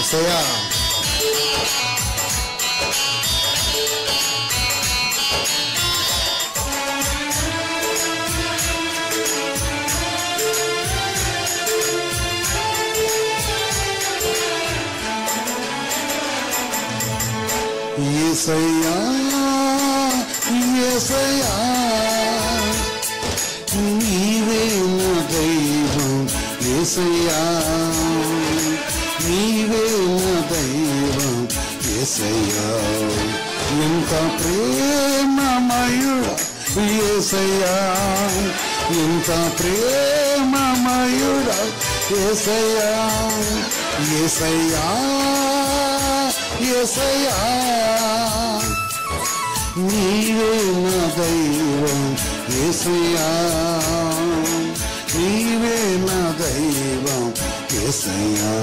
యేసయ్యా యేసయ్యా యేసయ్యా నీవే నా దైవం యేసయ్యా నీవే నా దైవం యేసయ్యా ఎంత ప్రేమమయుడా యేసయ్యా ఎంత ప్రేమమయుడా యేసయ్యా యేసయ్యా యేసయ్యా నీవే నా దైవం యేసయ్యా నీవే నా దైవం యేసయ్యా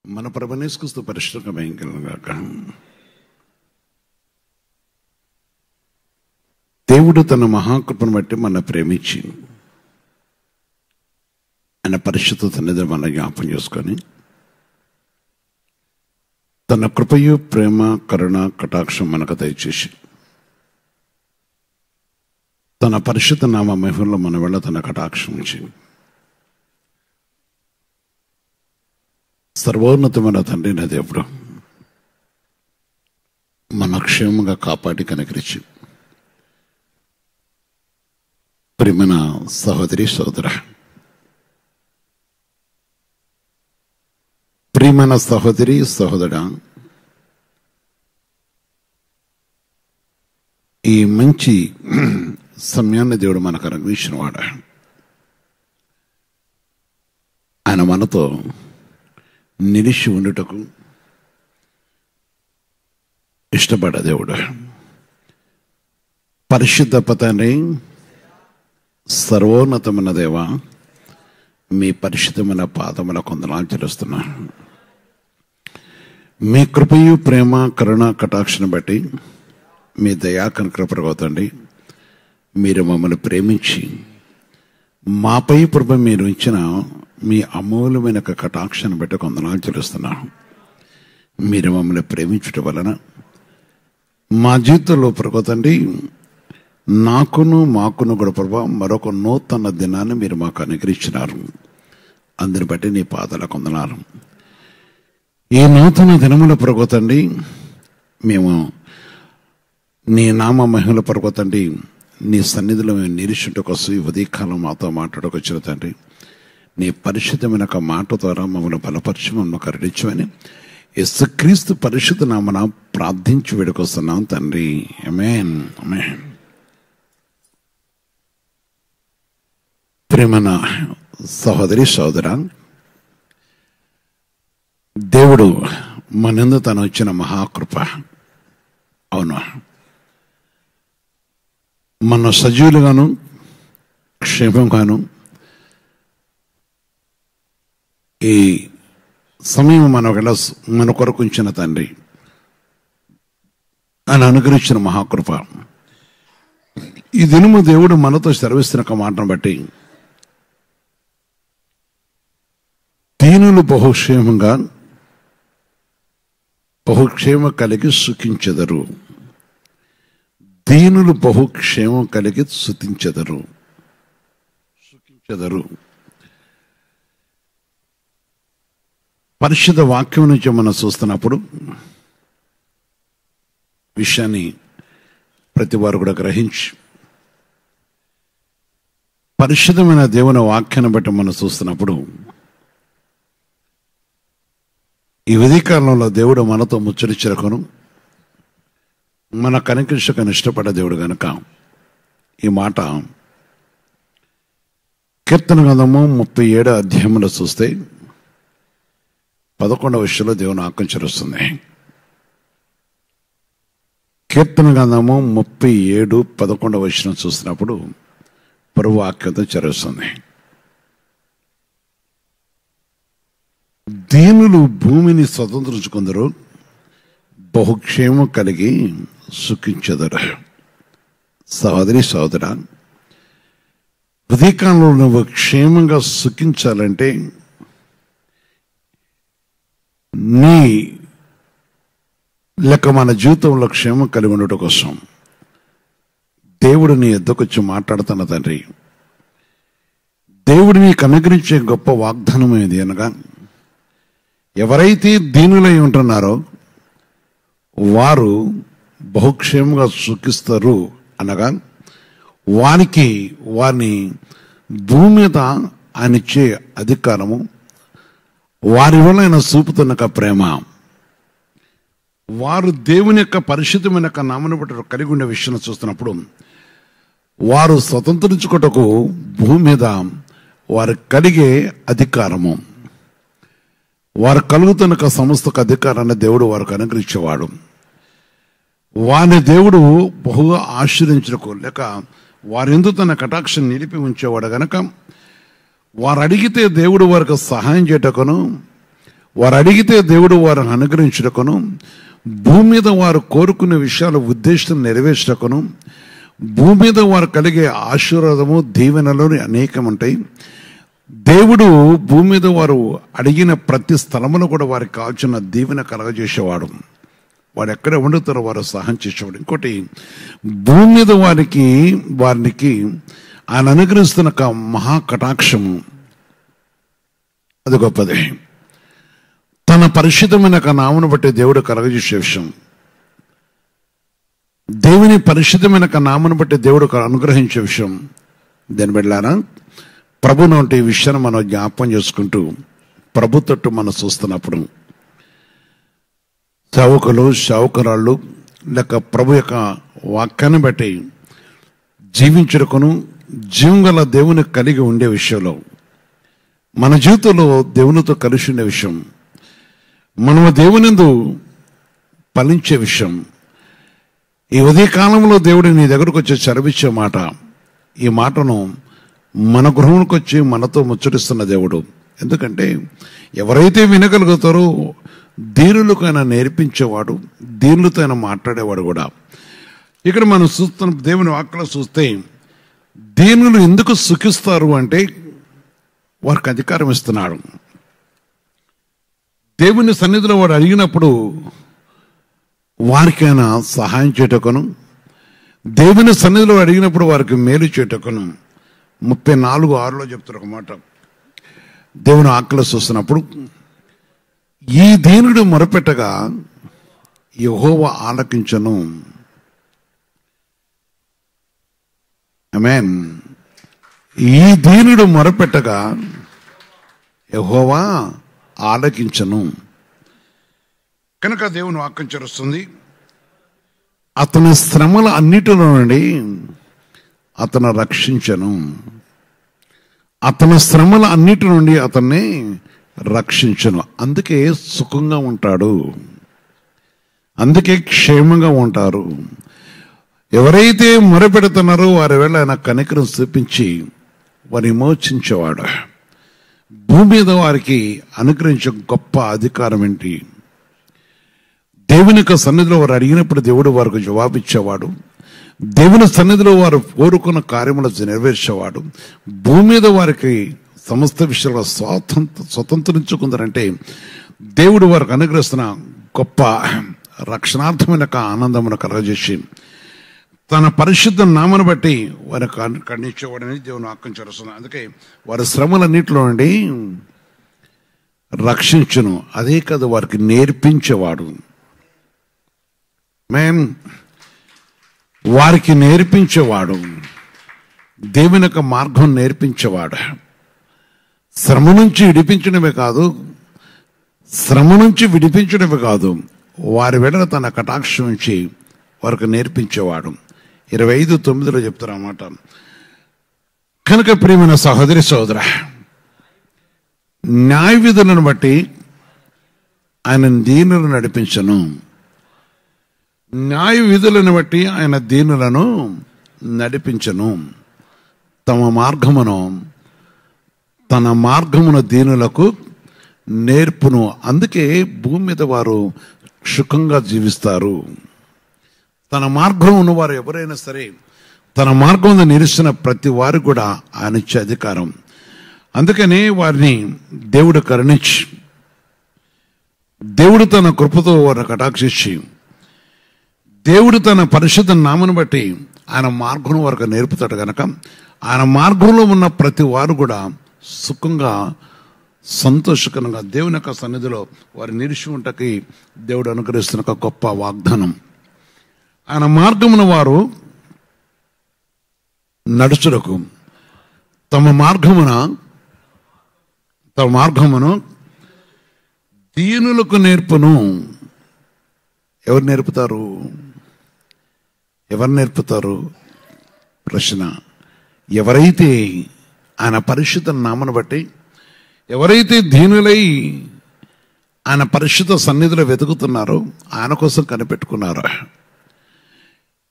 మన ప్రభువైన యేసుక్రీస్తు పరిశుద్ధ భయంకరంగాక. దేవుడు తన మహాకృపను బట్టి మన ప్రేమించి ఆయన పరిశుద్ధ సన్నిధిని మన జ్ఞాపం చేసుకొని తన కృపయు ప్రేమ కరుణ కటాక్షం మనకు దయచేసి తన పరిశుద్ధ నామ మహిమలో మన వల్ల తన కటాక్షం ఉంచి సర్వోన్నతమైన తండ్రి నా దేవుడు మన క్షేమంగా కాపాడి కనకరించి ప్రియమైన సహోదరి సోదర ప్రియమైన సహోదరి సహోదరా ఈ మంచి సమయాన్ని దేవుడు మనకు అనుగ్రహించిన వాడు. ఆయన మనతో నిలిచి ఉండుటకు ఇష్టపడ దేవుడు. పరిశుద్ధ పతాన్ని సర్వోన్నతమైన దేవ మీ పరిశుద్ధమైన పాదముల కొందనాలు చెల్లిస్తున్నా. మీ కృపయు ప్రేమ కరుణ కటాక్షను బట్టి మీ దయాకన కృపగవుతండి. మీరు మమ్మల్ని ప్రేమించి మాపై ప్రభ మీరు ఇచ్చిన మీ అమూల్యమైన కటాక్షను బట్టి కొందనాలు చెల్లిస్తున్నాను. మీరు మమ్మల్ని ప్రేమించటం వలన మా జీవితంలో ప్రభుతండి మాకును కూడా ప్రభా మరొక నూతన దినాన్ని మీరు మాకు అనుగ్రహించినారు. అందుని బట్టి నీ పాదాల కొందనాలు. ఈ నూతన దినముల ప్రభుతండి మేము నీ నామ మహిమల ప్రభుతండి నీ సన్నిధిలో మేము నిరీక్షణ కోసం ఈ ఉదయకాలం మాతో మాట్లాడకొచ్చిన తండ్రి నీ పరిశుద్ధమైన ఒక మాట ద్వారా మమ్మల్ని బలపరిచి మమ్మల్ని కరుణించమని యేసుక్రీస్తు పరిశుద్ధ నామమున ప్రార్థించి వేడుకొస్తున్నాం తండ్రి. ఆమేన్ ఆమేన్. ప్రియమైన సహోదరి సోదరా దేవుడు మనందు తను వచ్చిన మహాకృప. అవును, మన సజీవులుగాను క్షేమంగాను ఈ సమయం మన కొరకు ఉంచిన తండ్రి ఆయన అనుగ్రహించిన మహాకృప. ఈ దినము దేవుడు మనతో సెలవిస్తున్న ఒక మాటను బట్టి దీనులు బహుక్షేమ కలిగి సుఖించెదరు. దీనులు బహుక్షేమం కలిగి సుఖించెదరు. పరిశుద్ధ వాక్యం నుంచి మనం చూస్తున్నప్పుడు విషయాన్ని ప్రతి వారు కూడా గ్రహించి పరిశుద్ధమైన దేవుని వాక్యాన్ని బట్టి మనం చూస్తున్నప్పుడు ఈ ఉదయకాలంలో దేవుడు మనతో ముచ్చరించరకును మన కనికరించకని ఇష్టపడ్డ దేవుడు గనుక ఈ మాట కీర్తన గ్రంథము 37వ అధ్యాయంలో చూస్తే 11వ విషయంలో దేవుని ఆకంచరిస్తుంది. కీర్తన గ్రంథము 37 11వ వచనం చూసినప్పుడు ప్రభు వాక్యంతో చరుస్తుంది. దీనులు భూమిని స్వతంత్రించుకుందరు, బహుక్షేమం కలిగి సుఖించెదరు. సహోదరి సహోదరా, ఉదయకాలంలో నువ్వు క్షేమంగా సుఖించాలంటే నీ లేక మన జీవితంలో క్షేమం కలిగి ఉండటం కోసం దేవుడు నీ ఎద్దకొచ్చి మాట్లాడుతున్న తండ్రి. దేవుడు నీకు అనుగ్రహించే గొప్ప వాగ్దానం ఏది అనగా, ఎవరైతే దీనులై ఉంటున్నారో వారు బహుక్షేమంగా సుఖిస్తారు అనగా, వారిని భూమి మీద ఆయన ఇచ్చే అధికారము, వారి వల్ల ఆయన చూపుతున్న ప్రేమ, వారు దేవుని యొక్క పరిశుద్ధమైన నామను బట్టి కలిగి ఉండే విషయం చూస్తున్నప్పుడు వారు స్వతంత్రించుకోటకు భూమి మీద వారు కలిగే అధికారము, వారు కలుగుతున్న సమస్తకు అధికారాన్ని దేవుడు వారికి అనుగ్రహించేవాడు. వారిని దేవుడు బహుగా ఆశ్రయించకు లేక వారి ఎందుకు తన కటాక్షం నిలిపి ఉంచేవాడు గనక, వారు అడిగితే దేవుడు వారికి సహాయం చేయటకును, వారు అడిగితే దేవుడు వారిని అనుగ్రహించటకును, భూమి మీద వారు కోరుకునే విషయాలు ఉద్దేశం నెరవేర్చటకును, భూమి మీద వారు కలిగే ఆశీర్వాదము దీవెనలు అనేకం ఉంటాయి. దేవుడు భూమి మీద వారు అడిగిన ప్రతి స్థలములో కూడా వారికి కావాల్సిన దీవెన కలగజేసేవాడు. వారు ఎక్కడ వండుతారో వారు సహాయం చేసేవాడు. ఇంకోటి, భూమి మీద వారికి ఆయన అనుగ్రహిస్తున్న మహా కటాక్షము అది గొప్పది. తన పరిశుద్ధమైన నామను బట్టి దేవుడు కలగజేసే విషయం, దేవుని పరిశుద్ధమైన నామను బట్టి దేవుడు అనుగ్రహించే విషయం. దాన్ని బిడ్డలారా, ప్రభు నుండి ఈ విషయాన్ని మనం జ్ఞాపకం చేసుకుంటూ ప్రభు తట్టు మనం చూస్తున్నప్పుడు సేవకురాళ్ళు లేక ప్రభు యొక్క వాక్యాన్ని బట్టి జీవించుటకును జీవం దేవుని కలిగి ఉండే విషయంలో, మన జీవితంలో దేవునితో కలిసి ఉండే విషయం, మనము దేవునిందు ఫలించే విషయం, ఈ ఉదయకాలంలో దేవుడు నీ దగ్గరకు వచ్చి చదివించే మాట, ఈ మాటను మన గృహంకి వచ్చి మనతో ముచ్చటిస్తున్న దేవుడు. ఎందుకంటే ఎవరైతే వినగలుగుతారో దీనులకు ఆయన నేర్పించేవాడు, దీనులతో ఆయన మాట్లాడేవాడు కూడా. ఇక్కడ మనం చూస్తున్న దేవుని వాక్యలో చూస్తే, దీనులు ఎందుకు సుఖిస్తారు అంటే వారికి అధికారం ఇస్తున్నాడు. దేవుని సన్నిధిలో వాడు అడిగినప్పుడు వారికి ఆయన సహాయం చేయటకును, దేవుని సన్నిధిలో అడిగినప్పుడు వారికి మేలు చేయటకును. 34:6 చెప్తారు ఒక మాట. దేవుని ఆకలి చూస్తున్నప్పుడు, ఈ దీనుడు మొరపెట్టగా యెహోవా ఆలకించను. ఆమేన్. ఈ దీనుడు మొరపెట్టగా యెహోవా ఆలకించను. కనుక దేవుని వాక్యం చేరుస్తుంది, అతని శ్రమల అన్నిటిలో నుండి అతను రక్షించను. అతని శ్రమల అన్నిటి నుండి అతన్ని రక్షించను. అందుకే సుఖంగా ఉంటాడు, అందుకే క్షేమంగా ఉంటారు. ఎవరైతే మొరపెడుతున్నారో వారి వేళ ఆయన కనికరం చూపించి వారిని విమోచించేవాడు. భూమి మీద వారికి అనుగ్రహించే గొప్ప అధికారం ఏంటి? దేవుని యొక్క సన్నిధిలో వారు అడిగినప్పుడు దేవుడు వారికి జవాబిచ్చేవాడు. దేవుని సన్నిధిలో వారు కోరుకున్న కార్యములు నెరవేర్చేవాడు. భూమి మీద వారికి సమస్త విషయాల్లో స్వతంత్రించుకుందరంటే దేవుడు వారికి అనుగ్రహిస్తున్న గొప్ప రక్షణార్థమైన ఆనందమును కలగజేసి తన పరిశుద్ధ నామను బట్టి వారికి ఖండించేవాడని దేవుని వాక్యం చేరుస్తుంది. అందుకే వారి శ్రమలన్నింటిలో నుండి రక్షించును. అదే కాదు, వారికి నేర్పించేవాడు. వారికి నేర్పించేవాడు, దేవుని యొక్క మార్గం నేర్పించేవాడు. శ్రమ నుంచి విడిపించడమే కాదు, వారి వెడల తన కటాక్షం నుంచి వారికి నేర్పించేవాడు. 25:9 చెప్తారన్నమాట. కనుక ప్రియమైన సహోదరి సహోదర, న్యాయ విధులను బట్టి ఆయన దీనులను నడిపించను. న్యాయ విధులను బట్టి ఆయన దీనులను నడిపించను. తన మార్గమును దీనులకు నేర్పును. అందుకే భూమి మీద వారు సుఖంగా జీవిస్తారు. తన మార్గం ఉన్నవారు ఎవరైనా సరే, తన మార్గంలో నిలిచిన ప్రతి వారు కూడా ఆయన ఇచ్చే అధికారం. అందుకనే వారిని దేవుడు కరుణించి, దేవుడు తన కృపతో వారిని కటాక్షించి, దేవుడు తన పరిశుద్ధ నామను బట్టి ఆయన మార్గం వరకు నేర్పుతాడు కనుక ఆయన మార్గంలో ఉన్న ప్రతి వారు కూడా సుఖంగా సంతోషకరంగా దేవుని యొక్క సన్నిధిలో వారి నిలిచి ఉంటకి దేవుడు అనుగ్రహిస్తున్న ఒక గొప్ప వాగ్దానం. ఆయన మార్గమున వారు నడుచుటకు తమ మార్గమును దీనులకు నేర్పును. ఎవరు నేర్పుతారు ప్రశ్న. ఎవరైతే ఆయన పరిశుద్ధ నామను బట్టి, ఎవరైతే దీనులై ఆయన పరిశుద్ధ సన్నిధిలో వెతుకుతున్నారో, ఆయన కోసం కనిపెట్టుకున్నారో,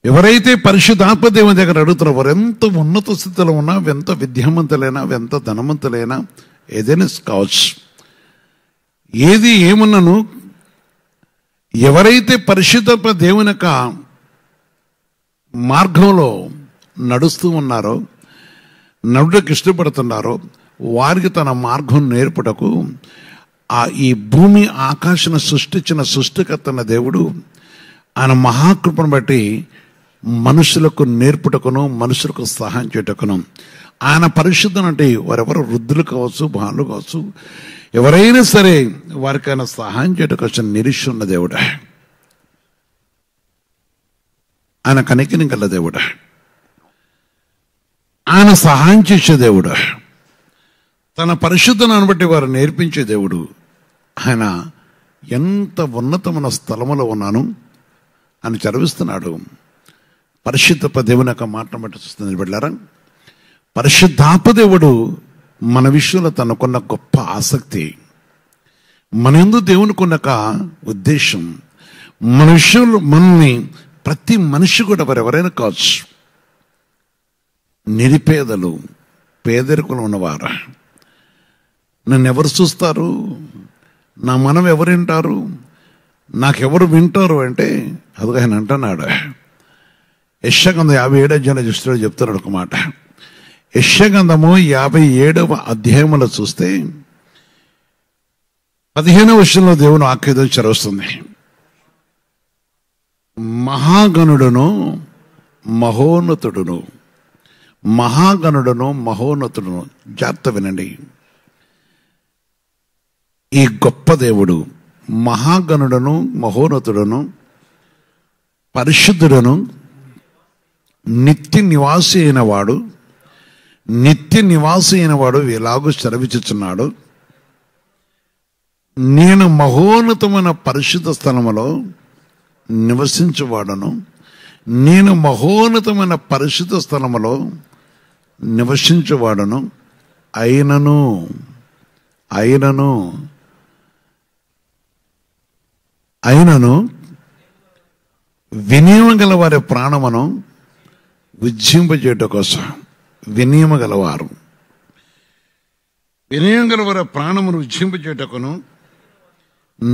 ఎవరైతే పరిశుద్ధాత్మ దేవుని దగ్గర అడుగుతున్నారో, వారు ఎంత ఉన్నత స్థితిలో ఉన్నా, ఎంత విద్యావంతులైనా, ఎంత ధనవంతులైనా, ఏదైనా కావచ్చు, ఏది ఏమన్నాను, ఎవరైతే పరిశుద్ధాత్మ దేవుని యొక్క మార్గంలో నడుస్తూ ఉన్నారో, నడుటకు ఇష్టపడుతున్నారో, వారికి తన మార్గం నేర్పుటకు ఈ భూమి ఆకాశను సృష్టించిన సృష్టికర్తన దేవుడు ఆయన మహాకృపను బట్టి మనుషులకు నేర్పుటకును, మనుషులకు సహాయం చేయటకును, ఆయన పరిశుద్ధం అంటే వారెవరు వృద్ధులు కావచ్చు, బాలు కావచ్చు, ఎవరైనా సరే వారికి ఆయన సహాయం చేయటకు వచ్చిన నిరీక్ష ఉన్న దేవుడు. ఆయన కనికరం గల దేవుడు, ఆయన సహాయం చేసే దేవుడు, తన పరిశుద్ధను బట్టి వారు నేర్పించే దేవుడు. ఆయన ఎంత ఉన్నతమైన స్థలములో ఉన్నాను అని చదివిస్తున్నాడు. పరిశుద్ధ దేవుని యొక్క మాటను బట్టి చూస్తుంది బిడ్డలారా, పరిశుద్ధాత్మ దేవుడు మన విషయంలో తనకున్న గొప్ప ఆసక్తి, మన యందు దేవునికి ఉన్న ఉద్దేశం, మన విషయంలో మనల్ని ప్రతి మనిషి కూడా ఎవరైనా కావచ్చు, నిరుపేదలు, పేదరికలు ఉన్నవారు, నన్ను ఎవరు చూస్తారు, నా మనం ఎవరు వింటారు, నాకెవరు వింటారు అంటే అదిగా ఆయన అంటున్నాడు. యెషయా 57 చెప్తున్నాడు ఒక మాట. యెషయా 57 అధ్యాయంలో చూస్తే 15వ వచనంలో దేవుని వాక్యం చదువుతుంది. మహాగణుడును మహోన్నతుడును, జాగ్రత్త వినండి. ఈ గొప్ప దేవుడు మహాగణుడును, మహోన్నతుడును, పరిశుద్ధుడును, నిత్య నివాసి అయిన వాడు ఎలాగూ సెలవిచ్చుచున్నాడు. నేను మహోన్నతమైన పరిశుద్ధ స్థలములో నివసించువాడను, నేను మహోన్నతమైన పరిశుద్ధ స్థలములో నివసించువాడను, అయినను వినియమ గల వారి ప్రాణమును ఉజ్జింపజేయట కోసం, వినియమ గల వారి ప్రాణమును ఉజ్జింపజేయటకును,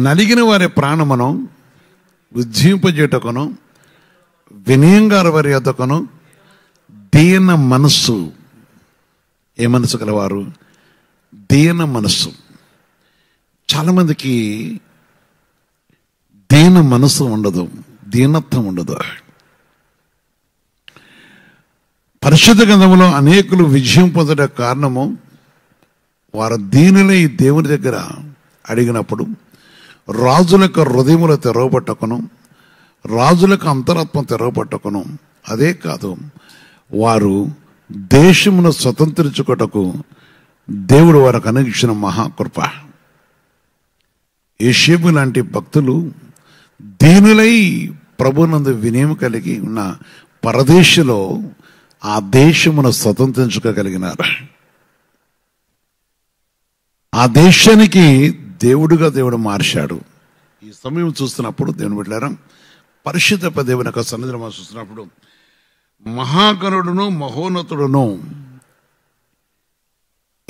నలిగిన వారి ప్రాణమును ఉజ్జింపజేయటకును, వినయంగా వారి యొద్దకును దీన మనస్సు. ఏ మనసు గలవారు? దీన మనస్సు. చాలా మందికి దీన మనసు ఉండదు, దీనత్వం ఉండదు. పరిశుద్ధ గ్రంథంలో అనేకులు విజయం పొందడం కారణము వారు దీనులై దేవుని దగ్గర అడిగినప్పుడు రాజులకు హృదయములు తెరవబట్టకును, రాజులకు అంతరాత్మ తెరవబట్టకును. అదే కాదు, వారు దేశమును స్వతంత్రించుకొటకు దేవుడు వారికి అనుగ్రహించిన మహాకృప. యోసేపు లాంటి భక్తులు దీనులై ప్రభునందు వినయం కలిగి ఉన్న పరదేశంలో ఆ దేశమును స్వతంత్రించుకోగలిగినారు. ఆ దేశానికి దేవుడు మార్చాడు. ఈ సమయం చూస్తున్నప్పుడు దేవుని బిడ్డలారా, పరిశుద్ధ దేవుని యొక్క సన్నిధిలో చూస్తున్నప్పుడు మహాగణుడును, మహోన్నతుడును,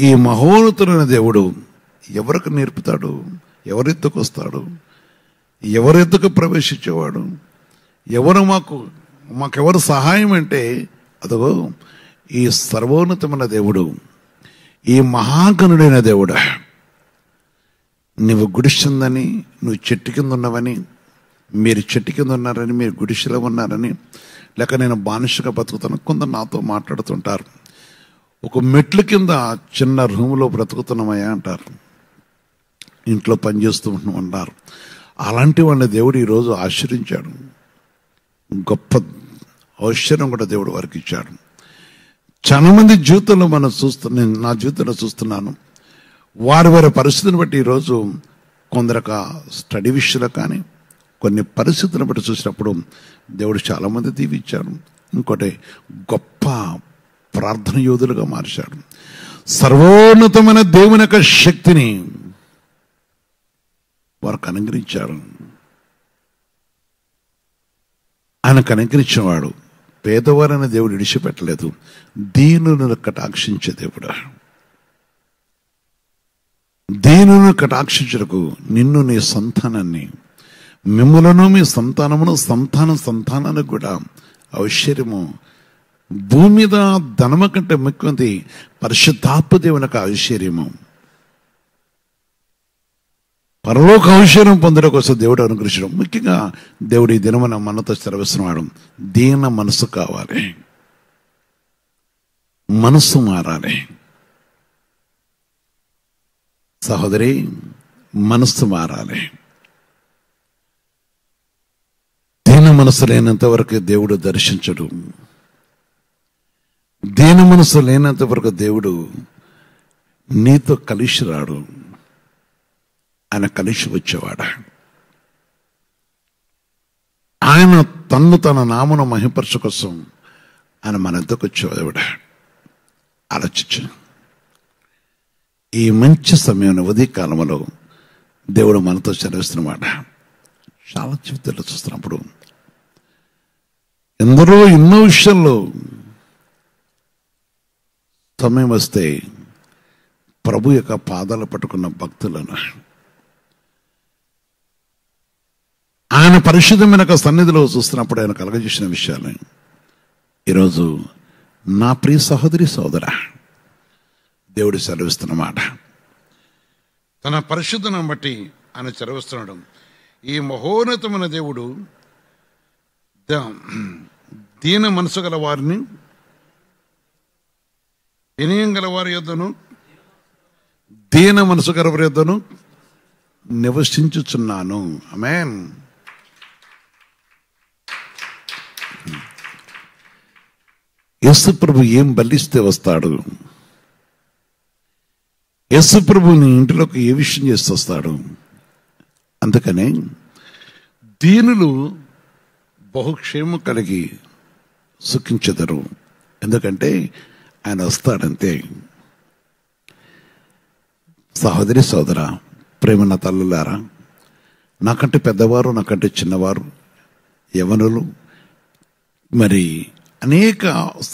ఈ మహోన్నతుడైన దేవుడు ఎవరికి నేర్పుతాడు? ఎవరెత్తుకు వస్తాడు? ఎవరెత్తుకు ప్రవేశించేవాడు? మాకెవరు సహాయం అంటే అదిగో ఈ సర్వోన్నతమైన దేవుడు, ఈ మహాగణుడైన దేవుడు. నువ్వు గుడిస్తుందని, నువ్వు చెట్టు కింద ఉన్నావని, మీరు చెట్టు కింద ఉన్నారని, మీరు గుడిసెలో ఉన్నారని, లేక నేను బానిసగా బతుకుతాను. కొందరు నాతో మాట్లాడుతుంటారు, ఒక మెట్ల కింద చిన్న రూములో బ్రతుకుతున్నామయ్యా అంటారు, ఇంట్లో పనిచేస్తూ ఉంటున్నాం అంటారు. అలాంటి వాళ్ళని దేవుడు ఈరోజు ఆశ్రయించాడు. గొప్ప ఐశ్వర్యం కూడా దేవుడు వారికి ఇచ్చాడు. చాలా మంది జీవితంలో నేను నా జీవితంలో చూస్తున్నాను, వారి పరిస్థితిని బట్టి ఈరోజు కొందరొక స్టడీ విషయంలో కానీ కొన్ని పరిస్థితులను బట్టి చూసినప్పుడు దేవుడు చాలామంది దీవించాడు. ఇంకోటి గొప్ప ప్రార్థన యోధులుగా మార్చాడు. సర్వోన్నతమైన దేవుని యొక్క శక్తిని వారికి అనుగ్రహించాడు. ఆయనకు అనుగ్రహించినవాడు పేదవారైన దేవుడు విడిచిపెట్టలేదు. దీనులను కటాక్షించే దేవుడు. దీనులను కటాక్షించటకు నిన్ను, నీ సంతానాన్ని, మిమ్ములను మీ సంతానమును, సంతానానికి కూడా ఐశ్వర్యము, భూమి మీద ధనము కంటే ముఖ్యమంది పరిశుద్ధాత్మ దేవుని యొక్క ఐశ్వర్యము, పరలోక ఐశ్వర్యం పొందడం కోసం దేవుడు అనుగ్రహించడం. ముఖ్యంగా దేవుడు ఈ దినమున మనతో సెలవిస్తున్నాడు, దీన మనసు కావాలి, మనసు మారాలి. సహోదరి, మనస్సు మారాలి. దీన మనసు లేనంత వరకు దేవుడు దర్శించడు. దీన మనసు లేనంత వరకు దేవుడు నీతో కలిసి రాడు. ఆయన కలిసి వచ్చేవాడు. ఆయన తన నామను మహింపరచు కోసం ఆయన మన ఎంతకు వచ్చేవాడు. ఆలోచించు. ఈ మంచి సమయంలో ఉదయకాలంలో దేవుడు మనతో చదివిస్తున్నమాట. చాలా జీవితాలు చూస్తున్నప్పుడు ఎందరో ఎన్నో విషయాల్లో సమయం వస్తే ప్రభు యొక్క పాదాలు పట్టుకున్న భక్తులను ఆయన పరిశుద్ధమైన సన్నిధిలో చూస్తున్నప్పుడు ఆయన కలగజేసిన విషయాలు ఈరోజు నా ప్రియ సహోదరి సోదర దేవుడు సెలవిస్తున్నమాట. తన పరిశుద్ధను బట్టి ఆయన సెలవిస్తున్నాడు. ఈ మహోన్నతమైన దేవుడు దీన మనసు గల వారిని, వినయం గల వారి యొద్దను, దీన మనసు గల వారి యొద్దను నివసించుచున్నాను. ఆమేన్. యేసు ప్రభు ఏం బలిస్తే వస్తాడు? యేసు ప్రభు నీ ఇంటిలోకి ఏ విషయం చేస్తూ వస్తాడు? అందుకనే దీనులు బహుక్షేమం కలిగి సుఖించెదరు. ఎందుకంటే ఆయన వస్తాడంతే. సహోదరి సోదర, ప్రేమన్న తల్లులారా, నాకంటే పెద్దవారు, నాకంటే చిన్నవారు, యవనులు, మరి అనేక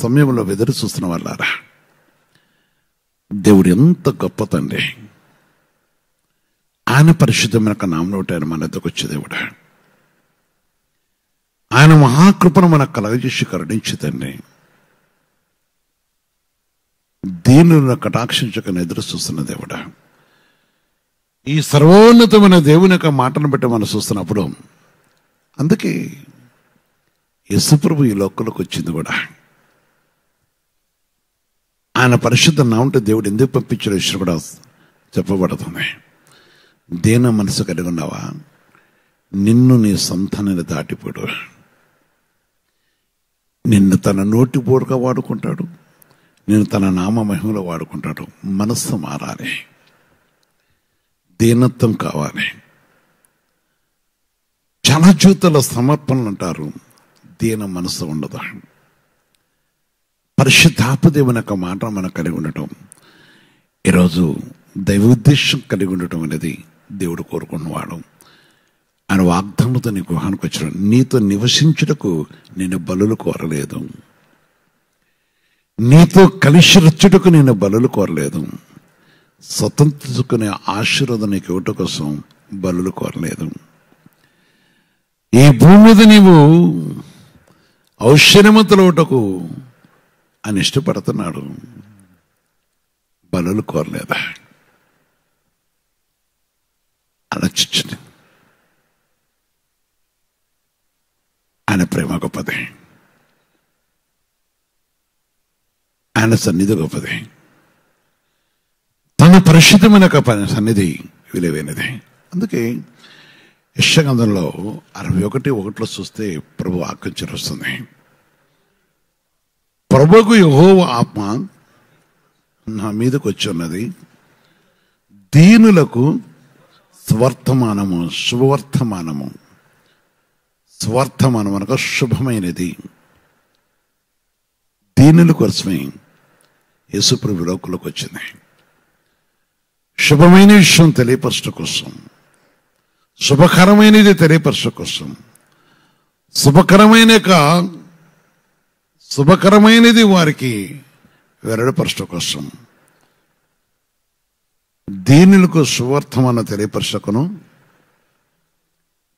సమయంలో ఎదురు చూస్తున్న వాళ్ళారా, దేవుడు ఎంత గొప్ప తండ్రి. ఆయన పరిశుద్ధమైన నామనోటి ఆయన మన ఎద్దకు వచ్చే దేవుడు. ఆయన మహాకృపను మనకు కలగజేసి కరుణించుతండి. దీనులను కటాక్షించకని ఎదురు చూస్తున్న దేవుడా, ఈ సర్వోన్నతమైన దేవుని యొక్క మాటను బట్టి మనం చూస్తున్నప్పుడు, అందుకే యేసుప్రభు ఈ లోకంలోకి వచ్చింది కూడా. ఆయన పరిశుద్ధ నామంటే దేవుడు ఎందుకు పంపించిన విషయం కూడా చెప్పబడుతుంది. దీన మనసు కలిగి ఉన్నావా? నిన్ను నీ సంతానాన్ని దాటిపోడు. నిన్ను తన నోటి పోరుగా వాడుకుంటాడు, నేను తన నామ మహిమలో వాడుకుంటాడు. మనస్సు మారాలి, దీనత్వం కావాలి. చాలా జీవితాల సమర్పణలు అంటారు, దీన మనసు ఉండదు. పరిశుద్ధాత్మదేవుని యొక్క మాట మనం కలిగి ఉండటం, ఈరోజు దైవోద్దేశం కలిగి ఉండటం అనేది దేవుడు కోరుకున్నవాడు. ఆయన వాగ్దానంతో నీ గృహానికి వచ్చాడు. నీతో నివసించుటకు నేను బలులు కోరలేదు, నీతో కలిసి రచ్చుటకు నేను బలులు కోరలేదు. స్వతంత్రించుకునే ఆశీర్వాదం నీకు ఇవ్వటం కోసం బలులు కోరలేదు. ఈ భూమి మీద నీవు ఔషధమంతులవుటకు అని ఇష్టపడుతున్నాడు. బలులు కోరలేదా? ఆలోచించండి. ఆయన ప్రేమ గొప్పది, ఆయన సన్నిధి గొప్పది, తన పరిశుద్ధమైన సన్నిధి విలువైనది. అందుకే యెషయా 61:1 చూస్తే ప్రభు ఆజ్ఞ వస్తుంది. ప్రభువుకు యెహోవా ఆత్మ నా మీదకి వచ్చి ఉన్నది, దీనులకు స్వర్తమానము, శుభవర్తమానము. స్వర్తమానం అనగా శుభమైనది. దీనుల కోసమే యేసుప్రభు లోకంలోకి వచ్చింది. శుభమైన విషయం తెలియపరచడం కోసం, శుభకరమైనది తెలియపరచడం కోసం, శుభకరమైనది వారికి వెల్లడిపరచడం కోసం, దీనులకు సువర్తమాన తెలియపరచకును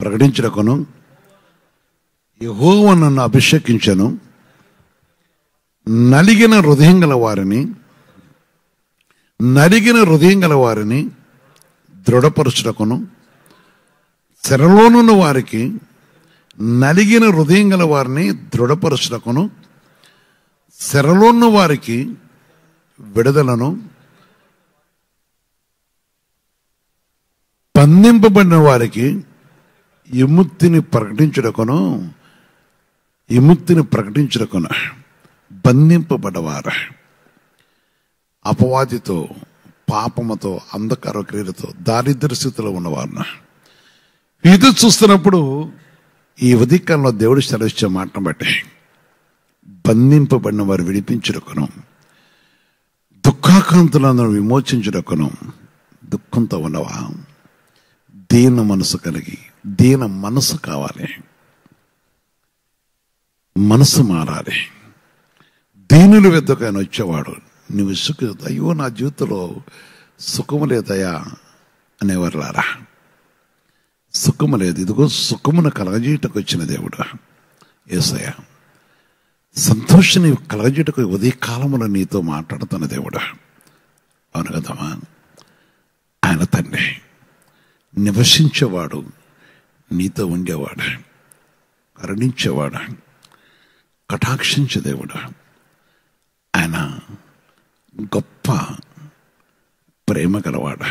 ప్రకటించడకును యెహోవా నన్ను అభిషేకించను, నలిగిన హృదయం గల వారిని దృఢపరచుటకును, చెరలోనున్న వారికి నలిగిన హృదయం గల వారిని దృఢపరచుటకును, చెరలోన్న వారికి విడుదలను, బంధింపబడిన వారికి విముక్తిని ప్రకటించుటకును, బంధింపబడ్డవారు అపవాదితో, పాపముతో, అంధకార క్రియలతో, దారిద్ర్య స్థితిలో ఉన్నవారు ఇది చూస్తున్నప్పుడు ఈ ఉదయకాలంలో దేవుడు సెలవిచ్చే మాటను బట్టి బంధింపబడిన వారు విడిపించుటకును, దుఃఖాకాంతులందరూ విమోచించుటకును, దుఃఖంతో ఉన్నవా, దీన మనసు కలిగి, దీన మనసు కావాలి, మనసు మారాలి. దీనుల వద్దకు ఆయన వచ్చేవాడు. నువ్వు అయ్యో నా జీవితంలో సుఖము లేదయా అనేవారులారా, సుఖము లేదు, ఇదిగో సుఖమును కలగజేయటకు వచ్చిన దేవుడు యేసయ్య. సంతోషాన్ని కలగజేయటకు ఉదయకాలంలో నీతో మాట్లాడుతున్న దేవుడు. అవును కదమ్మా? ఆయన తండ్రి, నివసించేవాడు, నీతో ఉండేవాడు, కరుణించేవాడు, కటాక్షించే దేవుడు. ఆయన గొప్ప ప్రేమ గలవాడు.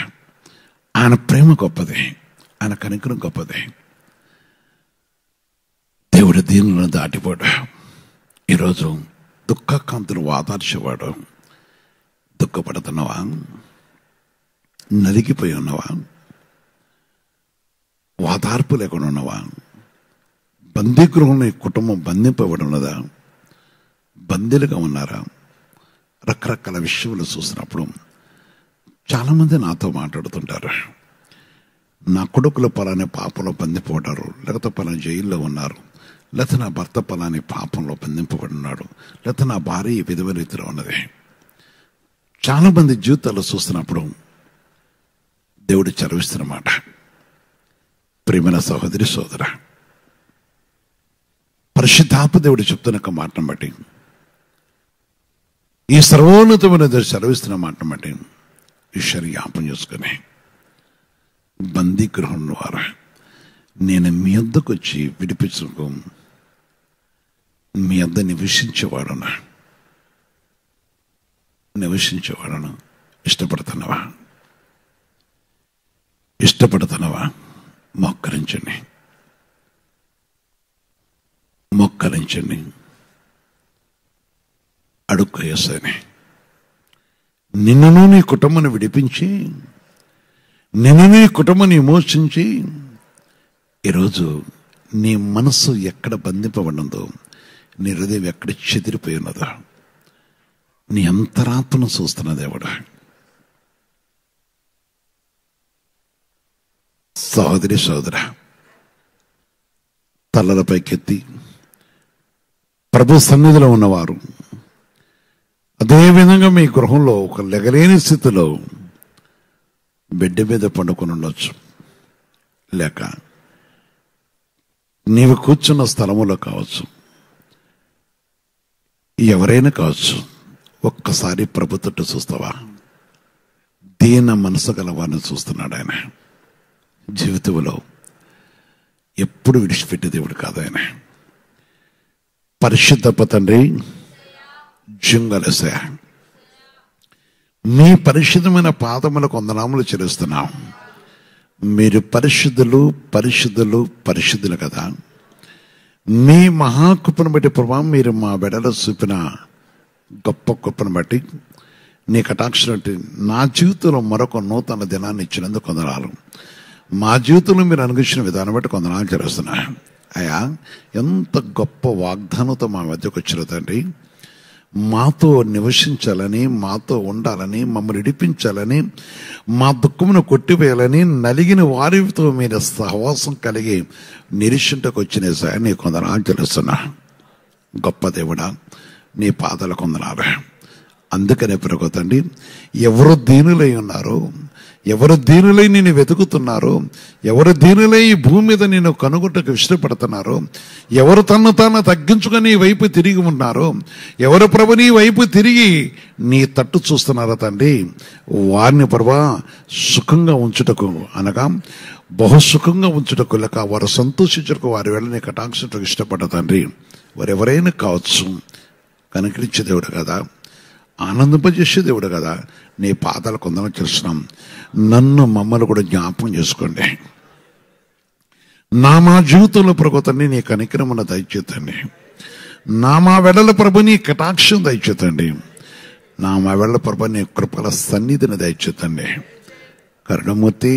ఆయన ప్రేమ గొప్పది, ఆయన కనికరం గొప్పది. దేవుడు దీనిలో దాటిపోడు. ఈరోజు దుఃఖకాంతులు వాదార్చేవాడు. దుఃఖపడుతున్నావా? నలిగిపోయి ఉన్నవా? వాదార్పు లేకుండా ఉన్నవా? బందీగృహంలో కుటుంబం బంధింపబడి ఉన్నదా? బందీలుగా ఉన్నారా? రకరకాల విషయాలు చూసినప్పుడు చాలామంది నాతో మాట్లాడుతుంటారు, నా కొడుకులు పలాని పాపంలో బంధింపబడ్డారు, లేకపోతే పలాని జైల్లో ఉన్నారు, లేకపోతే నా భర్త పలాని పాపంలో బంధింపబడి ఉన్నాడు, లేకపోతే నా భార్య ఈ విధమైన రీతిలో ఉన్నది. చాలా మంది జీవితాల్లో చూస్తున్నప్పుడు దేవుడు చదివిస్తున్నమాట. ప్రియమైన సహోదరి సోదర, పరిశుద్ధాత్మ దేవుడు చెప్తున్న ఒక మాటను బట్టి, ఈ సర్వోన్నతమైన చదివిస్తున్న మాటను బట్టి ఈశ్వరి జ్ఞాపం చేసుకుని, బందీగృహం ద్వారా నేను మీ వద్దకు వచ్చి విడిపించుకో, మీ వద్ద నివసించేవాడును. ఇష్టపడుతున్నావా? మొక్కరించండి, అడుక్కు యేసయ్యని. నిన్నును నీ కుటుంబాన్ని విడిపించి, నిన్ను నీ కుటుంబాన్ని విమోచించి, ఈరోజు నీ మనసు ఎక్కడ బంధింపబడినదో, నీ హృదయం ఎక్కడ చెదిరిపోయి ఉన్నదో, నీ అంతరాత్మను చూస్తున్న దేవుడు. సహోదరి సోదర, తలలపైకెత్తి ప్రభు సన్నిధిలో ఉన్నవారు, అదేవిధంగా మీ గృహంలో ఒక లెగలేని స్థితిలో బెడ్ మీద పండుకొని ఉండొచ్చు, లేక నీవు కూర్చున్న స్థలములో కావచ్చు, ఎవరైనా కావచ్చు. ఒక్కసారి ప్రభు తట్టు చూస్తావా? దీన మనసు గలవారిని చూస్తున్నాడు ఆయన. జీవితంలో ఎప్పుడు విడిచిపెట్టే దేవుడు కాదు ఆయన. పరిశుద్ధప్ప తండ్రి, జంగలసయ మీ పరిశుద్ధమైన పాదములకు వందనాములు చెల్లిస్తున్నాం. మీరు పరిశుద్ధులు పరిశుద్ధులు పరిశుద్ధులు కదా. మీ మహాకృపను బట్టి ప్రభావం, మీరు మా బెడలో చూపిన గొప్ప కృపను బట్టి, నీ కటాక్షం బట్టి నా జీవితంలో మరొక నూతన దినాన్ని ఇచ్చినందుకు కొందనాలు. మా జీవితంలో మీరు అనుగ్రహించిన విధానం బట్టి కొందనాలు చేస్తున్నా. అయ్యా, ఎంత గొప్ప వాగ్దానంతో మా మధ్యకు వచ్చిన తండ్రి. మాతో నివసించాలని, మాతో ఉండాలని, మమ్మల్ని విడిపించాలని, మా దుఃఖమును కొట్టివేయాలని, నలిగిన వారితో మీరు సహవాసం కలిగి నిరీక్షణకు వచ్చిన సార్ నీ కొందనాలు తెలుస్తున్నా. గొప్ప దేవుడా, నీ పాదాల కొందనాలు. అందుకనే పెరుగుతండి, ఎవరు దీనులై ఉన్నారో, ఎవరు దీనులై నిన్ను వెతుకుతున్నారో, ఎవరు దీనులై ఈ భూమి మీద నిన్ను కనుగొట్టకు ఇష్టపడుతున్నారో, ఎవరు తను తాను తగ్గించుకొని నీ వైపు తిరిగి ఉన్నారో, ఎవరు ప్రభు నీ వైపు తిరిగి నీ తట్టు చూస్తున్నారో తండ్రి, వారిని ప్రభా సుఖంగా ఉంచుటకు, అనగా బహుసుఖంగా ఉంచుటకు, లేక వారు సంతోషించుటకు, వారి వేళ నీ కటాక్షకు ఇష్టపడ్డ తండ్రి, వారు ఎవరైనా కావచ్చు. కనికరించే దేవుడు కదా, ఆనందింపజేసే దేవుడు కదా. నీ పాదాల కొందరం చేస్తున్నాం. నన్ను మమ్మల్ని కూడా జ్ఞాపకం చేసుకోండి. మా జీవితంలో ప్రభుత్వాన్ని నీ కనికరమున దయచేతండి. మా వెడల ప్రభు నీ కటాక్షం దయచేతండి. మా వెడల ప్రభు నీ కృపల సన్నిధిని దయచేతండి. కరుణమూర్తి,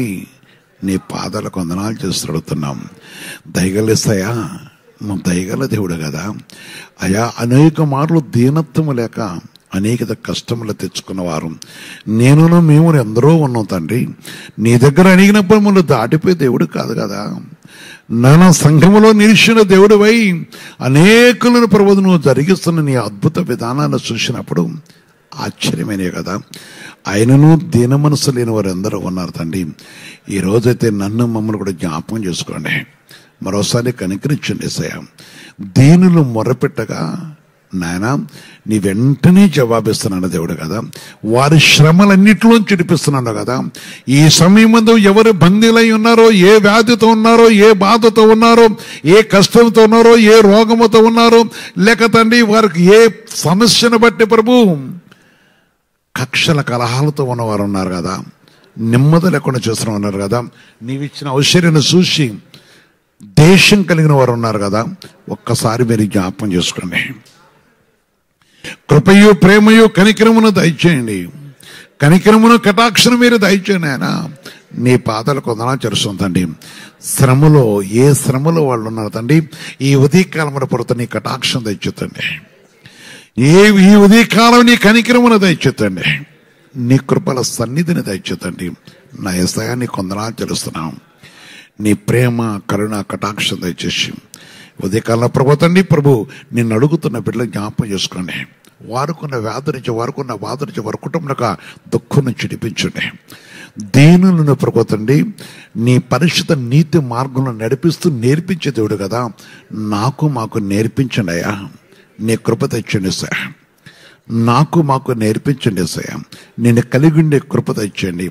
నీ పాదాల కొందనాలు చేస్తూ అడుగుతున్నాం. దయగలిస్తాయా? దయగల దేవుడు కదా అయా. అనేక మార్లు దీనత్వము లేక అనేక కష్టములు తెచ్చుకున్నవారు నేనును మేము ఎందరో ఉన్నాం తండ్రి. నీ దగ్గర అడిగినప్పుడు మనం దాటిపోయే దేవుడు కాదు కదా. నానా సంఘములో నిలిచిన దేవుడివై అనేకులను ప్రభువు నువ్వు జరిగిస్తున్న నీ అద్భుత విధానాన్ని చూసినప్పుడు ఆశ్చర్యమైనవి కదా. ఆయనను దీన మనసు లేని వారు ఎందరో ఉన్నారు తండ్రి. ఈ రోజైతే నన్ను మమ్మల్ని కూడా జ్ఞాపకం చేసుకోండి. మరోసారి కనికరించండి యేసయ్యా. దీనులు మొరపెట్టగా నాయన నీ వెంటనే జవాబిస్తున్నాను దేవుడు కదా. వారి శ్రమలన్నింటిలో చిడిపిస్తున్నాను కదా. ఈ సమయమందు ఎవరు బందీలై ఉన్నారో, ఏ వ్యాధితో ఉన్నారో, ఏ బాధతో ఉన్నారో, ఏ కష్టంతో ఉన్నారో, ఏ రోగముతో ఉన్నారో, లేక తండ్రి వారికి ఏ సమస్యను బట్టి ప్రభు కక్షల కలహాలతో ఉన్నవారు ఉన్నారు కదా, నెమ్మది లేకుండా చేస్తున్న ఉన్నారు కదా, నీవిచ్చిన ఔషర్యాన్ని చూసి దేశం కలిగిన వారు ఉన్నారు కదా. ఒక్కసారి మీరు జ్ఞాపకం చేసుకోండి. కృపయు ప్రేమయు కనికరమును దయచేయండి. కనికరమును కటాక్షను మీరు దయచేయండి. ఆయన నీ పాదాలకు వందనాలు చేస్తుందండి. శ్రమలో ఏ శ్రమలో వాళ్ళు ఉన్నారు తండ్రి, ఈ ఉదయకాలంలో పడుతున్న నీ కటాక్షం దయచేతండి. ఈ ఉదయకాలం నీ కనికరమును దయచేతండి. నీ కృపల సన్నిధిని దయచేతండి. నా యేసయ్యా నీ వందనాలు చేస్తున్నాం. నీ ప్రేమ కరుణ కటాక్షం దయచేసి ఉదయకాలంలో ప్రభు తండ్రి, ప్రభు నిన్ను అడుగుతున్న బిడ్డలు జ్ఞాపకం చేసుకోండి. వారుకున్న వ్యాధి నుంచి, వారుకున్న బాధ నుంచి, వారి కుటుంబంలో దుఃఖం నుంచి విడిపించండి. దీనులను ప్రభు తండ్రి నీ పరిశుద్ధ నీతి మార్గంలో నడిపిస్తూ నేర్పించే దేవుడు కదా. మాకు నేర్పించండి అయ్యా. నీ కృప తెచ్చండి సార్. మాకు నేర్పించండి సార్. నేను కలిగి ఉండే కృప తెచ్చండి.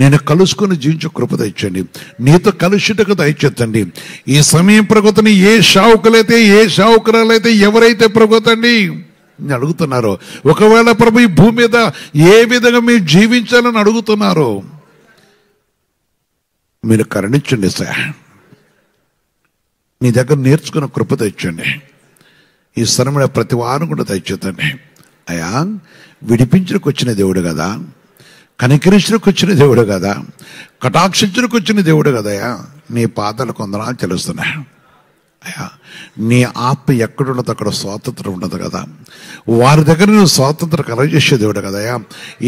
నేను కలుసుకొని జీవించే కృప తెచ్చండి. నీతో కలుషిటకు దయచేతండి. ఈ సమయం ప్రభుత్వం ఏ షావుకులైతే, ఏ షావుకురాలైతే, ఎవరైతే ప్రభుత్వండి నేను అడుగుతున్నారో, ఒకవేళ ప్రభు ఈ భూమి మీద ఏ విధంగా మీరు జీవించాలని అడుగుతున్నారో మీరు కరుణించండి సార్. నీ దగ్గర నేర్చుకున్న కృప తెచ్చండి. ఈ స్థలంలో ప్రతి వారం కూడా దయచేతండి అయ్యా. విడిపించడానికి వచ్చిన దేవుడు కదా, కనికరించడానికి వచ్చిన దేవుడు కదా, కటాక్షించడానికి వచ్చిన దేవుడు కదయ్యా. నీ పాదాలకు వందనాలు చెల్లిస్తున్నాయి అయ్యా. నీ ఆత్మ ఎక్కడున్నదో అక్కడ స్వాతంత్రం ఉండదు కదా. వారి దగ్గర నువ్వు స్వాతంత్రం కలగజేసే దేవుడు కదయ్యా.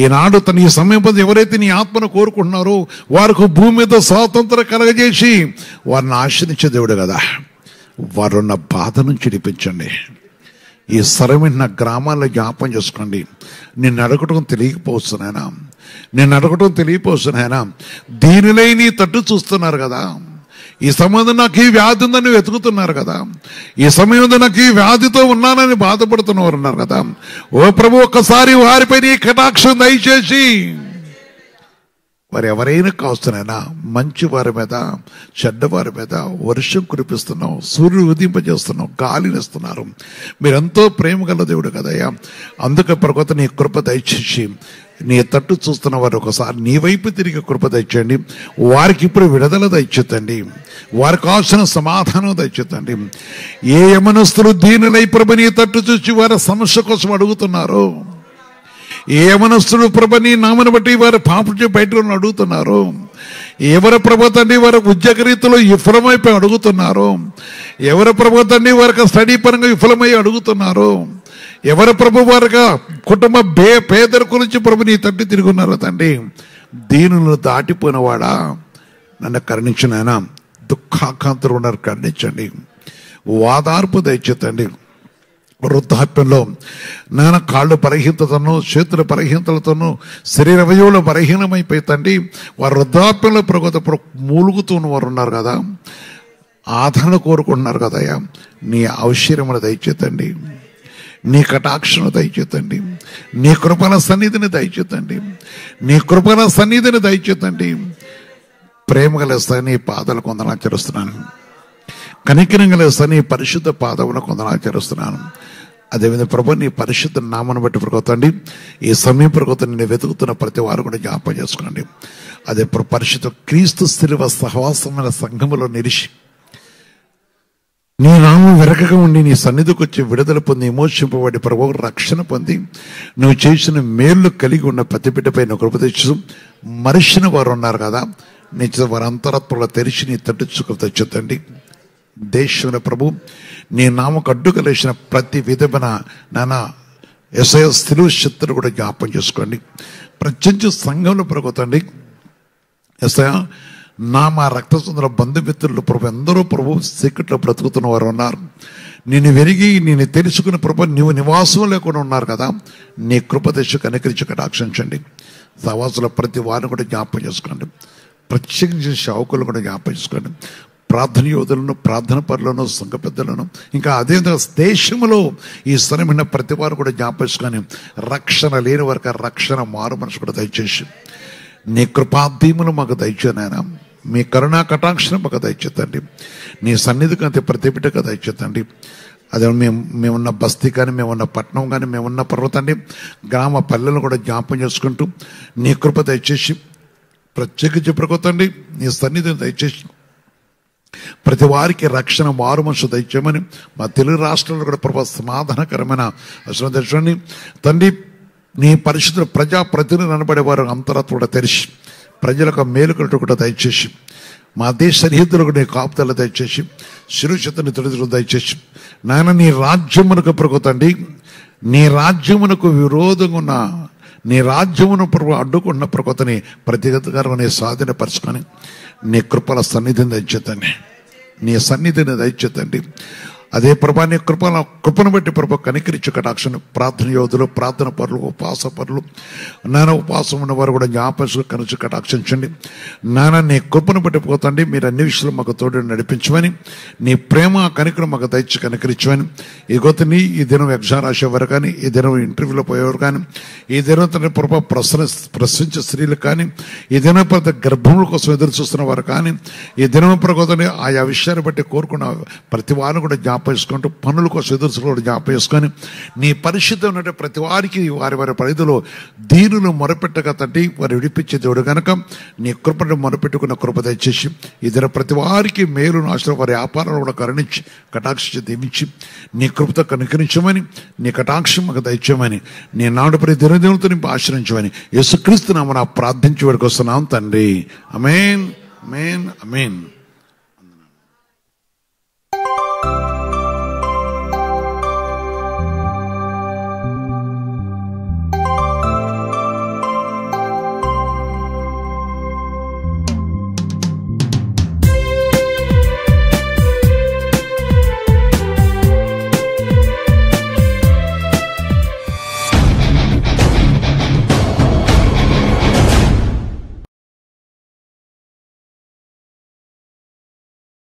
ఈనాడు తన ఈ సమయం ఎవరైతే నీ ఆత్మను కోరుకుంటున్నారో వారికి భూమి మీద స్వాతంత్రం కలగజేసి వారిని ఆశ్రయించే దేవుడు కదా. వారున్న బాధ నుంచి విడిపించండి. ఈ సరమైన గ్రామాల్లో జ్ఞాపం చేసుకోండి. నిన్ను అడగటం తెలియకపోవచ్చు నాయన. నేను అడగటం తెలియపోతున్నాయన, దీనిలై నీ తట్టు చూస్తున్నారు కదా, ఈ సమయంలో నాకు ఈ వ్యాధి ఉందని వెతుకుతున్నారు కదా, ఈ సమయంలో నాకు ఈ వ్యాధితో ఉన్నానని బాధపడుతున్నవారు ఉన్నారు కదా. ఓ ప్రభు, ఒక్కసారి వారిపై నీ కటాక్షం దయచేసి వారు ఎవరైనా కావస్తున్నాయినా మంచి వారి మీద చెడ్డవారి మీద వర్షం కురిపిస్తున్నాం, సూర్యుడు ఉదింపజేస్తున్నాం, గాలినిస్తున్నారు. మీరెంతో ప్రేమ గల దేవుడు కదయ్యా. అందుకే ప్రకృతి నీ కృప దయచేసి నీ తట్టు చూస్తున్న వారు ఒకసారి నీ వైపు తిరిగి కృప దయచేయండి. వారికి ఇప్పుడు విడుదల దయచేతండి, వారికి కావాల్సిన సమాధానం దయచేతండి. ఏ యమనస్తులు దీనిలై ప్రభు నీ తట్టు చూసి వారి సమస్య కోసం అడుగుతున్నారు, ఏ యమనస్తులు ప్రభు నీ నామను బట్టి వారి పాపం బయట అడుగుతున్నారు, ఎవరి ప్రభు తండ్రి వారి ఉద్యోగ రీతిలో విఫలమైపోయి అడుగుతున్నారు, ఎవరి ప్రభు తండ్రి వారికి స్టడీ పరంగా విఫలమై అడుగుతున్నారు, ఎవరి ప్రభు వారిగా కుటుంబ పేదరికం నుంచి ప్రభు నీ తట్టి తిరిగి ఉన్నారు తండ్రి. దీనులను దాటిపోయినవాడా నన్ను కరుణించిన ఆయన, దుఃఖాకాంతులు ఉన్నారు కరుణించండి, వాదార్పు దయచేతండి. వృద్ధాప్యంలో నాన్న కాళ్ళు బలహీనతను, చేతుల బలహీనతలతోనూ శరీర అవయవులు బలహీనమైపోయి తండ్రి వారు వృద్ధాప్యంలో మూలుగుతూ వారు ఉన్నారు కదా, ఆదరణ కోరుకుంటున్నారు కదయ్యా. నీ ఔషధములు దయచేతండి, నీ కటాక్షను దయచేతండి, నీ కృపణ సన్నిధిని దయచేతండి, నీ కృపణ సన్నిధిని దయచేతండి. ప్రేమ కలిస్తాను నీ పాదాలు కొందనాచరిస్తున్నాను, కనికరం కలిస్తాను నీ పరిశుద్ధ పాదమును కొందనాచరిస్తున్నాను. అదేవిధంగా ప్రభు నీ పరిశుద్ధ నామను బట్టి ప్రకోతండి, ఈ సమయం ప్రకోతం నేను వెతుకుతున్న ప్రతి వారు కూడా జ్ఞాపకం చేసుకోండి. అదే పరిశుద్ధ క్రీస్తు శిలువ సహవాసమైన సంఘములో నిలిచి నీ నామం వెరకగా ఉండి నీ సన్నిధికి వచ్చి విడుదల పొంది విమోచింపబడి ప్రభు రక్షణ పొంది నువ్వు చేసిన మేళ్లు కలిగి ఉన్న ప్రతి బిడ్డపై నువ్వు కృప తెచ్చు. మరిచిన వారు ఉన్నారు కదా, నీ వారి అంతరాత్మలో తెరిచి నీ తట్టు కృప తెచ్చుతండి. దేశంలో ప్రభు నీ నామకు అడ్డు లేచిన ప్రతి విధమైన నాన్న ఎస్ఐ స్థిరువు శక్తులు కూడా జ్ఞాపం చేసుకోండి. ప్రత్యేకించి సంఘంలో ప్రభుత్వండి ఎస్ఐ మా రక్తసుందర బంధుమిత్రులు ప్రభు ఎందరో ప్రభు సీక్రెట్లో బ్రతుకుతున్న వారు ఉన్నారు. నేను వెరిగి నేను తెలుసుకున్న ప్రభు నీవు నివాసం లేకుండా ఉన్నారు కదా, నీ కృప తెచ్చి కనికరించి కటాక్షించండి. సవాసుల ప్రతి వారిని కూడా జ్ఞాపకం చేసుకోండి. ప్రత్యేకించిన సేవకులను కూడా జ్ఞాపకం చేసుకోండి. ప్రార్థన యోధులను, ప్రార్థన పరులను, సంఘ పెద్దలను, ఇంకా అదేవిధంగా దేశంలో ఈ స్థలమైన ప్రతి వారు కూడా జ్ఞాపకం. రక్షణ లేని వారికి రక్షణ మారు మనసు కూడా దయచేసి నీ కృపాదీములు మాకు దయచేనాయన, మీ కరుణా కటాక్షణ మాకు దయచేతండి. నీ సన్నిధికి అంతే ప్రతి బిడ్డకు దయచేతండి. అదే మేమున్న బస్తీ కానీ, మేమున్న పట్టణం కానీ, మేమున్న పర్వతాన్ని గ్రామ పల్లెలను కూడా జ్ఞాపకం చేసుకుంటూ నీ కృప దయచేసి ప్రత్యేకించి ప్రకోతండి. నీ సన్నిధిని దయచేసి ప్రతి వారికి రక్షణ మారు మనసు దయచేయమని మా తెలుగు రాష్ట్రాల్లో కూడా ప్రభు సమాధానకరమైన అసలు దర్శనాన్ని తండ్రి నీ పరిశుద్ధ ప్రజాప్రతినిధులు అనబడే వారు అంతరాత్మ కూడా తెరిచి ప్రజలకు మేలుకొనట్టు కూడా దయచేసి మా దేశ సరిహద్దులకు నీ కాపుదల దయచేసి శిరుషతని తొలిదలు దయచేసి నాయన నీ రాజ్యమునకు ప్రకోతండి, నీ రాజ్యమునకు విరోధంగా ఉన్న నీ రాజ్యమును ప్రభు అడ్డుకున్న ప్రకోతని ప్రతిగతకరమనే స్వాధీనపరచుకొని నీ కృపల సన్నిధిని దయచేతండి, నీ సన్నిధిని దయచేతండి. అదే ప్రభా నీ కృపను బట్టి ప్రభు కనికరించి కటాక్షణ ప్రార్థన యోధులు, ప్రార్థన పరులు, ఉపవాస పరులు, నాన్న ఉపవాసం ఉన్న వారు కూడా జ్ఞాపకం కనిచి కటాక్షించండి. నాన్న నీ కృపను బట్టి పోతండి, మీరు అన్ని విషయాలు మాకు తోడు నడిపించమని, నీ ప్రేమ కనికరం మాకు దయచి కనికరించమని. ఈ గొత్తని ఈ దినం ఎగ్జామ్ రాసేవారు కానీ, ఈ దినం ఇంటర్వ్యూలో పోయేవారు కానీ, ఈ దినం తన ప్రభు ప్రశ్నించే స్త్రీలు కానీ, ఈ దినం ప్రతి గర్భముల కోసం ఎదురు చూస్తున్న వారు కానీ, ఈ దినం ప్రకోతని ఆయా విషయాన్ని బట్టి కోరుకున్న ప్రతి వారిని కూడా జ్ఞాపేసుకుంటూ పనుల కోసం ఎదురు జ్ఞాపేసుకొని నీ పరిశుద్ధం ప్రతి వారికి వారి వారి పరిధిలో దీనులు మొరపెట్టగా తండ్రి వారు విడిపించే దేవుడు కనుక నీ కృపను మొరపెట్టుకున్న కృప దయచేసి ఇతర ప్రతి వారికి మేలు నాశనం వారి వ్యాపారాలు కూడా కరుణించి కటాక్షించి దీవించి నీ కృపతో కనుకరించమని, నీ కటాక్షం మాకు దయచేయమని, నీ నాడు ప్రతి దినదేవులతో నింపి ఆశ్రయించమని యేసుక్రీస్తు నామమున ప్రార్థించి వాడికి వస్తున్నాం తండ్రి. ఆమేన్, ఆమేన్, ఆమేన్.